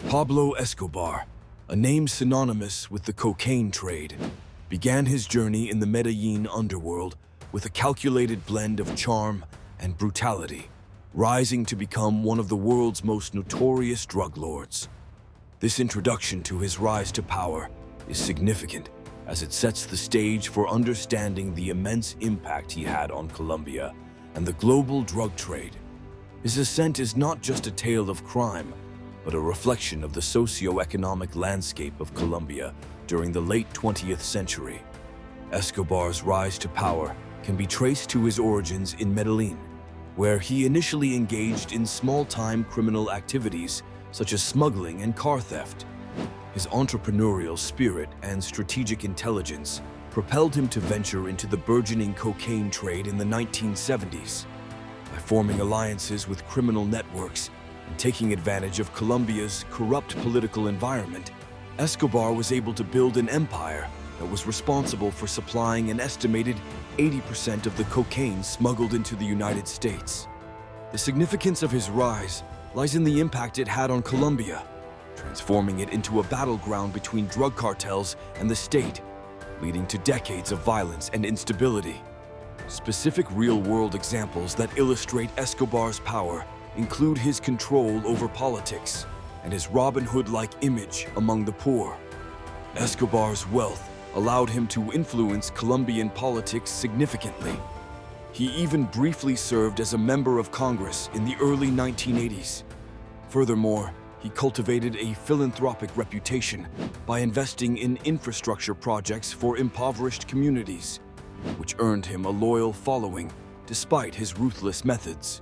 Pablo Escobar, a name synonymous with the cocaine trade, began his journey in the Medellín underworld with a calculated blend of charm and brutality, rising to become one of the world's most notorious drug lords. This introduction to his rise to power is significant as it sets the stage for understanding the immense impact he had on Colombia and the global drug trade. His ascent is not just a tale of crime, but a reflection of the socio-economic landscape of Colombia during the late 20th century. Escobar's rise to power can be traced to his origins in Medellín, where he initially engaged in small-time criminal activities such as smuggling and car theft. His entrepreneurial spirit and strategic intelligence propelled him to venture into the burgeoning cocaine trade in the 1970s. By forming alliances with criminal networks and taking advantage of Colombia's corrupt political environment, Escobar was able to build an empire that was responsible for supplying an estimated 80% of the cocaine smuggled into the United States. The significance of his rise lies in the impact it had on Colombia, transforming it into a battleground between drug cartels and the state, leading to decades of violence and instability. Specific real-world examples that illustrate Escobar's power include his control over politics and his Robin Hood-like image among the poor. Escobar's wealth allowed him to influence Colombian politics significantly. He even briefly served as a member of Congress in the early 1980s. Furthermore, he cultivated a philanthropic reputation by investing in infrastructure projects for impoverished communities, which earned him a loyal following despite his ruthless methods.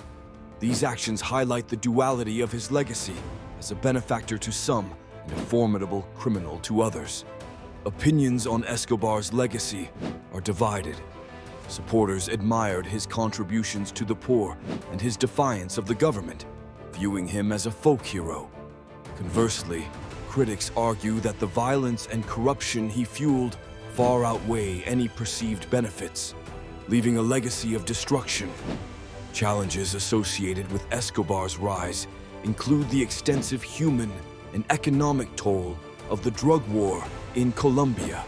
These actions highlight the duality of his legacy as a benefactor to some and a formidable criminal to others. Opinions on Escobar's legacy are divided. Supporters admired his contributions to the poor and his defiance of the government, viewing him as a folk hero. Conversely, critics argue that the violence and corruption he fueled far outweigh any perceived benefits, leaving a legacy of destruction. Challenges associated with Escobar's rise include the extensive human and economic toll of the drug war in Colombia.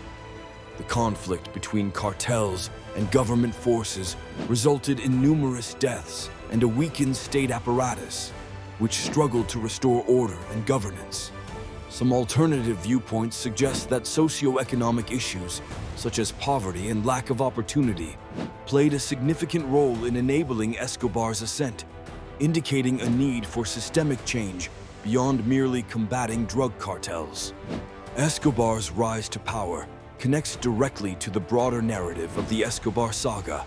The conflict between cartels and government forces resulted in numerous deaths and a weakened state apparatus, which struggled to restore order and governance. Some alternative viewpoints suggest that socio-economic issues, such as poverty and lack of opportunity, played a significant role in enabling Escobar's ascent, indicating a need for systemic change beyond merely combating drug cartels. Escobar's rise to power connects directly to the broader narrative of the Escobar saga,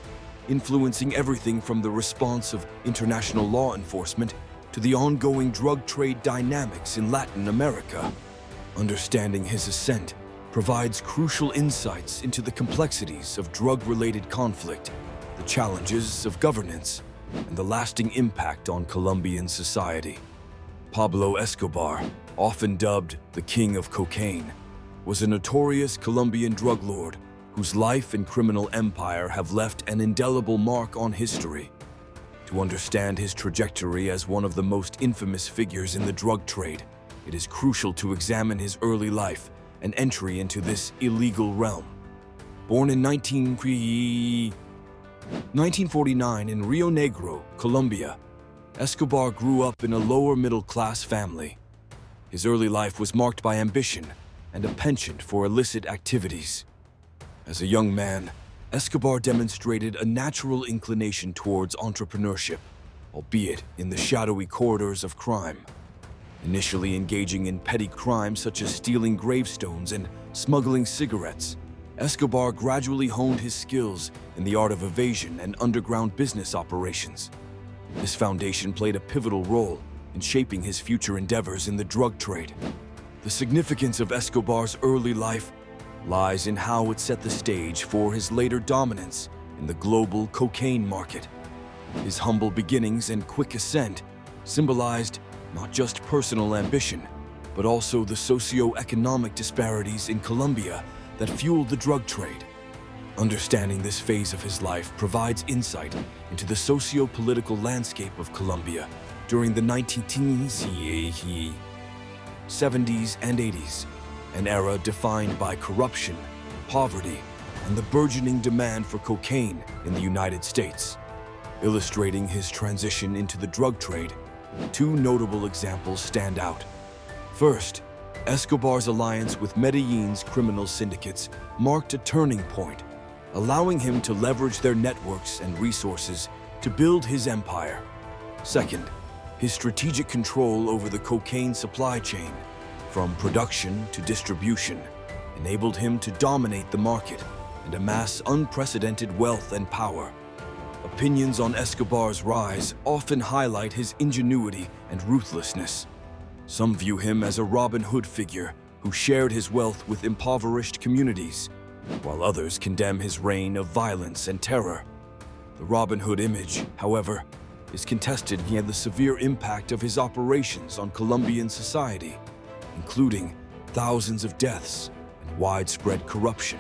influencing everything from the response of international law enforcement to the ongoing drug trade dynamics in Latin America. Understanding his ascent provides crucial insights into the complexities of drug-related conflict, the challenges of governance, and the lasting impact on Colombian society. Pablo Escobar, often dubbed the King of Cocaine, was a notorious Colombian drug lord whose life and criminal empire have left an indelible mark on history. To understand his trajectory as one of the most infamous figures in the drug trade, it is crucial to examine his early life and entry into this illegal realm. Born in 1949 in Rio Negro, Colombia, Escobar grew up in a lower-middle-class family. His early life was marked by ambition and a penchant for illicit activities. As a young man, Escobar demonstrated a natural inclination towards entrepreneurship, albeit in the shadowy corridors of crime. Initially engaging in petty crimes such as stealing gravestones and smuggling cigarettes, Escobar gradually honed his skills in the art of evasion and underground business operations. This foundation played a pivotal role in shaping his future endeavors in the drug trade. The significance of Escobar's early life lies in how it set the stage for his later dominance in the global cocaine market. His humble beginnings and quick ascent symbolized not just personal ambition, but also the socio-economic disparities in Colombia that fueled the drug trade. Understanding this phase of his life provides insight into the socio-political landscape of Colombia during the 19th century. 70s, and 80s, an era defined by corruption, poverty, and the burgeoning demand for cocaine in the United States. Illustrating his transition into the drug trade, two notable examples stand out. First, Escobar's alliance with Medellin's criminal syndicates marked a turning point, allowing him to leverage their networks and resources to build his empire. Second, his strategic control over the cocaine supply chain, from production to distribution, enabled him to dominate the market and amass unprecedented wealth and power. Opinions on Escobar's rise often highlight his ingenuity and ruthlessness. Some view him as a Robin Hood figure who shared his wealth with impoverished communities, while others condemn his reign of violence and terror. The Robin Hood image, however, is contested via the severe impact of his operations on Colombian society, including thousands of deaths and widespread corruption.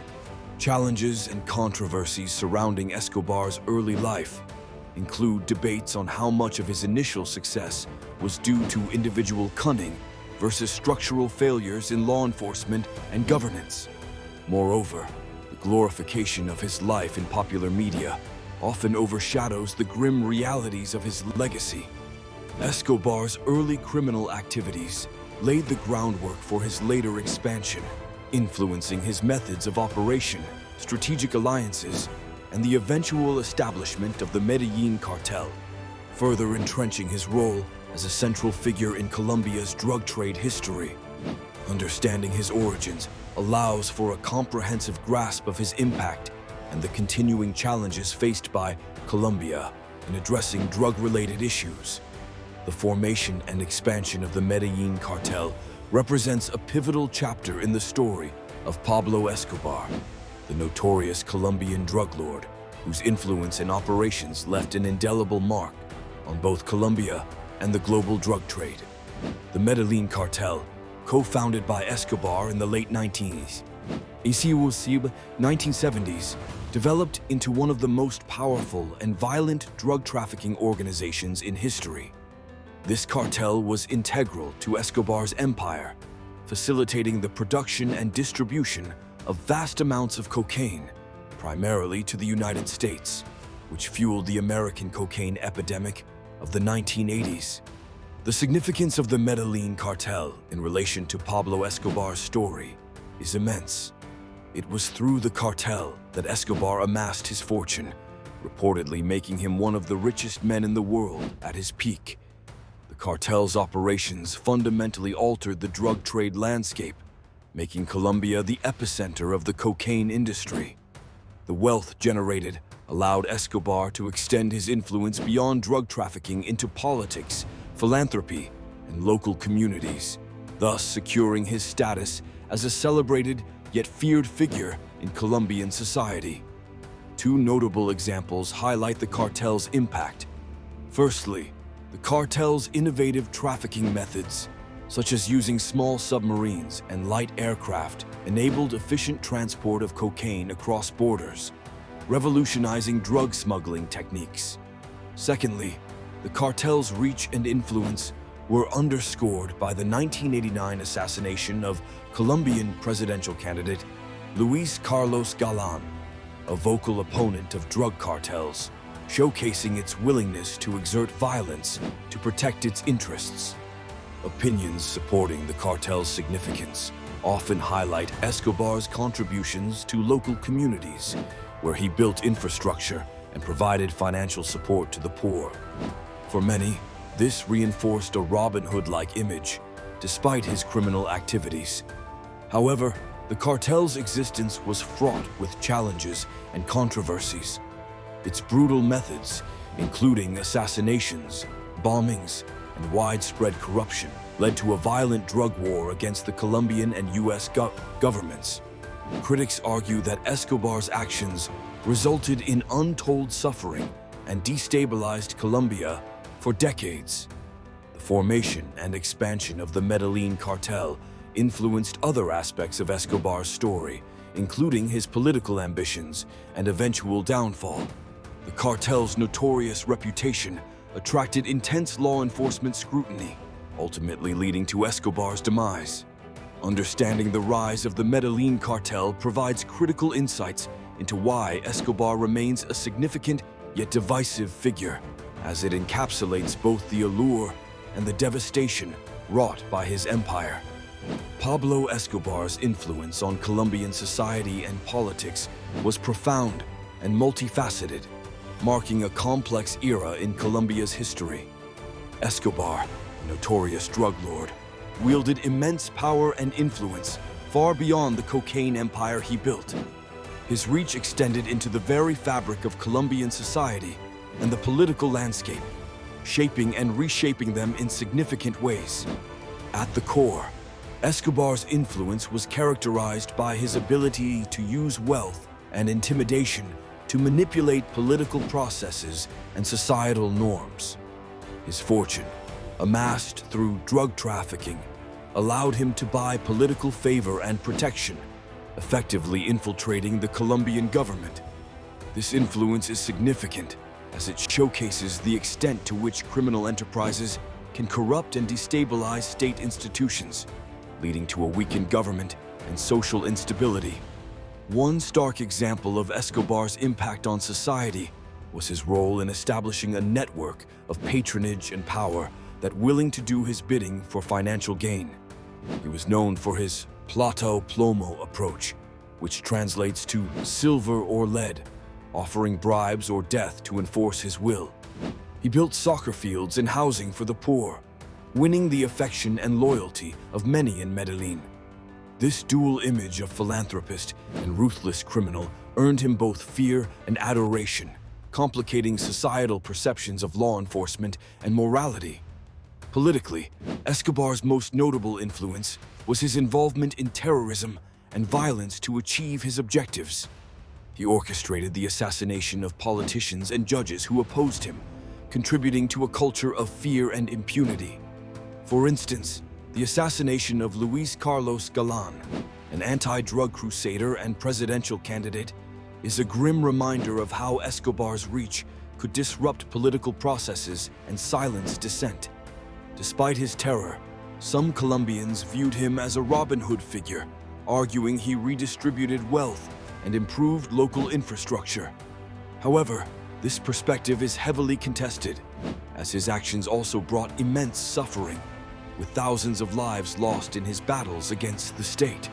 Challenges and controversies surrounding Escobar's early life include debates on how much of his initial success was due to individual cunning versus structural failures in law enforcement and governance. Moreover, the glorification of his life in popular media often overshadows the grim realities of his legacy. Escobar's early criminal activities laid the groundwork for his later expansion, influencing his methods of operation, strategic alliances, and the eventual establishment of the Medellín Cartel, further entrenching his role as a central figure in Colombia's drug trade history. Understanding his origins allows for a comprehensive grasp of his impact and the continuing challenges faced by Colombia in addressing drug-related issues. The formation and expansion of the Medellín Cartel represents a pivotal chapter in the story of Pablo Escobar, the notorious Colombian drug lord whose influence and operations left an indelible mark on both Colombia and the global drug trade. The Medellín Cartel, co-founded by Escobar in the late 1970s, developed into one of the most powerful and violent drug trafficking organizations in history. This cartel was integral to Escobar's empire, facilitating the production and distribution of vast amounts of cocaine, primarily to the United States, which fueled the American cocaine epidemic of the 1980s. The significance of the Medellín Cartel in relation to Pablo Escobar's story is immense. It was through the cartel that Escobar amassed his fortune, reportedly making him one of the richest men in the world at his peak. The cartel's operations fundamentally altered the drug trade landscape, making Colombia the epicenter of the cocaine industry. The wealth generated allowed Escobar to extend his influence beyond drug trafficking into politics, philanthropy, and local communities, thus securing his status as a celebrated yet feared figure in Colombian society. Two notable examples highlight the cartel's impact. Firstly, the cartel's innovative trafficking methods, such as using small submarines and light aircraft, enabled efficient transport of cocaine across borders, revolutionizing drug smuggling techniques. Secondly, the cartel's reach and influence were underscored by the 1989 assassination of Colombian presidential candidate Luis Carlos Galán, a vocal opponent of drug cartels, showcasing its willingness to exert violence to protect its interests. Opinions supporting the cartel's significance often highlight Escobar's contributions to local communities, where he built infrastructure and provided financial support to the poor. For many, this reinforced a Robin Hood-like image, despite his criminal activities. However, the cartel's existence was fraught with challenges and controversies. Its brutal methods, including assassinations, bombings, and widespread corruption, led to a violent drug war against the Colombian and U.S. governments. Critics argue that Escobar's actions resulted in untold suffering and destabilized Colombia for decades. The formation and expansion of the Medellín Cartel influenced other aspects of Escobar's story, including his political ambitions and eventual downfall. The cartel's notorious reputation attracted intense law enforcement scrutiny, ultimately leading to Escobar's demise. Understanding the rise of the Medellín Cartel provides critical insights into why Escobar remains a significant yet divisive figure, as it encapsulates both the allure and the devastation wrought by his empire. Pablo Escobar's influence on Colombian society and politics was profound and multifaceted, marking a complex era in Colombia's history. Escobar, a notorious drug lord, wielded immense power and influence far beyond the cocaine empire he built. His reach extended into the very fabric of Colombian society and the political landscape, shaping and reshaping them in significant ways. At the core, Escobar's influence was characterized by his ability to use wealth and intimidation to manipulate political processes and societal norms. His fortune, amassed through drug trafficking, allowed him to buy political favor and protection, effectively infiltrating the Colombian government. This influence is significant as it showcases the extent to which criminal enterprises can corrupt and destabilize state institutions, leading to a weakened government and social instability. One stark example of Escobar's impact on society was his role in establishing a network of patronage and power that willing to do his bidding for financial gain. He was known for his plato plomo approach, which translates to silver or lead, offering bribes or death to enforce his will. He built soccer fields and housing for the poor, winning the affection and loyalty of many in Medellín. This dual image of philanthropist and ruthless criminal earned him both fear and adoration, complicating societal perceptions of law enforcement and morality. Politically, Escobar's most notable influence was his involvement in terrorism and violence to achieve his objectives. He orchestrated the assassination of politicians and judges who opposed him, contributing to a culture of fear and impunity. For instance, the assassination of Luis Carlos Galán, an anti-drug crusader and presidential candidate, is a grim reminder of how Escobar's reach could disrupt political processes and silence dissent. Despite his terror, some Colombians viewed him as a Robin Hood figure, arguing he redistributed wealth and improved local infrastructure. However, this perspective is heavily contested, as his actions also brought immense suffering, with thousands of lives lost in his battles against the state.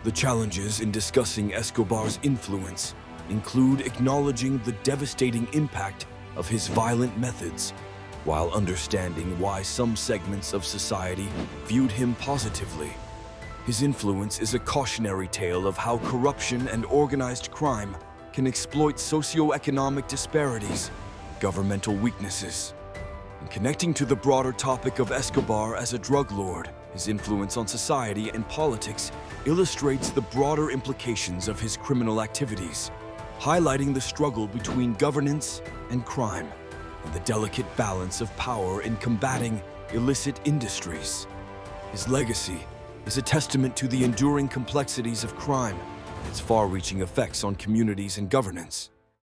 The challenges in discussing Escobar's influence include acknowledging the devastating impact of his violent methods, while understanding why some segments of society viewed him positively. His influence is a cautionary tale of how corruption and organized crime can exploit socio-economic disparities, governmental weaknesses. In connecting to the broader topic of Escobar as a drug lord, his influence on society and politics illustrates the broader implications of his criminal activities, highlighting the struggle between governance and crime, and the delicate balance of power in combating illicit industries. His legacy is a testament to the enduring complexities of crime and its far-reaching effects on communities and governance.